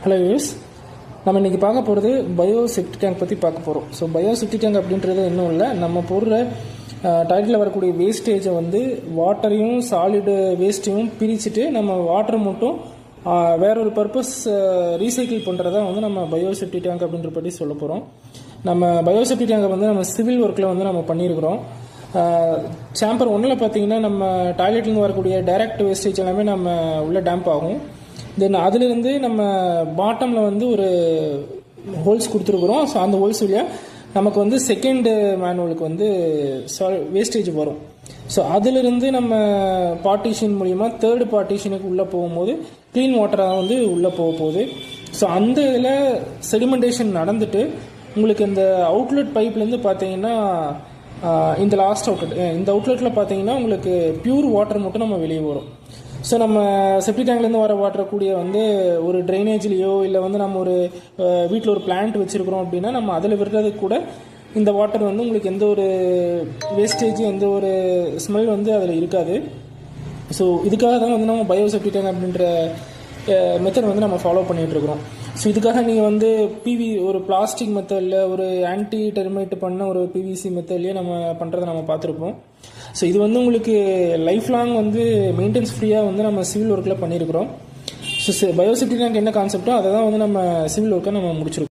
Hello use நம்ம இன்றைக்கி பார்க்க போகிறது பயோசெப்டி டேங்க் பற்றி பார்க்க போகிறோம். ஸோ பயோசெப்டி டேங்க் அப்படின்றது இன்னும் இல்லை, நம்ம போடுற டாய்லெட்டில் வரக்கூடிய வேஸ்டேஜை வந்து வாட்டரையும் சாலிடு வேஸ்ட்டையும் பிரிச்சுட்டு நம்ம வாட்டரை மட்டும் வேற ஒரு பர்பஸ் ரீசைக்கிள் பண்ணுறதா வந்து நம்ம பயோசெப்டி டேங்க் அப்படின்ற பற்றி சொல்ல போகிறோம். நம்ம பயோசெப்டி டேங்கை வந்து நம்ம சிவில் ஒர்க்கில் வந்து நம்ம பண்ணியிருக்கிறோம். சாம்பர் ஒன்றில் பார்த்தீங்கன்னா நம்ம டாய்லெட்லேருந்து வரக்கூடிய டைரக்ட் வேஸ்டேஜ் எல்லாமே நம்ம உள்ள டேம்ப் ஆகும். தென் அதிலிருந்து நம்ம பாட்டமில் வந்து ஒரு ஹோல்ஸ் கொடுத்துருக்குறோம். ஸோ அந்த ஹோல்ஸ் வழியாக நமக்கு வந்து செகண்ட் மேனுவலுக்கு வந்து வேஸ்டேஜ் வரும். ஸோ அதிலிருந்து நம்ம பார்ட்டிஷன் மூலிமா தேர்டு பார்ட்டிஷனுக்கு உள்ளே போகும்போது க்ளீன் வாட்டராக வந்து உள்ளே போக போகுது. ஸோ அந்த இதில் செடிமெண்டேஷன் நடந்துட்டு உங்களுக்கு இந்த அவுட்லெட் பைப்லேருந்து பார்த்தீங்கன்னா இந்த லாஸ்ட் அவுட்லெட், இந்த அவுட்லெட்டில் பார்த்தீங்கன்னா உங்களுக்கு பியூர் வாட்டர் மட்டும் நம்ம வெளியே வரும். ஸோ நம்ம செப்டி டேங்க்லேருந்து வர வாட்டர் கூடிய வந்து ஒரு ட்ரைனேஜ்லேயோ இல்லை வந்து நம்ம ஒரு வீட்டில் ஒரு பிளான்ட் வச்சுருக்கிறோம் அப்படின்னா நம்ம அதில் விடுறதுக்கு கூட இந்த வாட்டர் வந்து உங்களுக்கு எந்த ஒரு வேஸ்டேஜ் எந்த ஒரு ஸ்மெல் வந்து அதில் இருக்காது. ஸோ இதுக்காக தான் வந்து நம்ம பயோசெப்டி டேங்க் அப்படின்ற மெத்தட் வந்து நம்ம ஃபாலோ பண்ணிகிட்ருக்குறோம். ஸோ இதுக்காக நீங்கள் வந்து ஒரு பிளாஸ்டிக் மெத்தடில் ஒரு ஆன்டி டெர்மைட் பண்ண ஒரு பிவிசி மெத்தட்லேயே நம்ம பண்ணுறதை நம்ம பார்த்துருப்போம். ஸோ இது வந்து உங்களுக்கு லைஃப் லாங் வந்து மெயின்டெனன்ஸ் ஃப்ரீயாக வந்து நம்ம சிவில் ஒர்க்கில் பண்ணியிருக்கிறோம். ஸோ பயோசெப்டி டேங்க் என்ன கான்செப்டோ அதை தான் வந்து நம்ம சிவில் ஒர்க்கை நம்ம முடிச்சிருக்கோம்.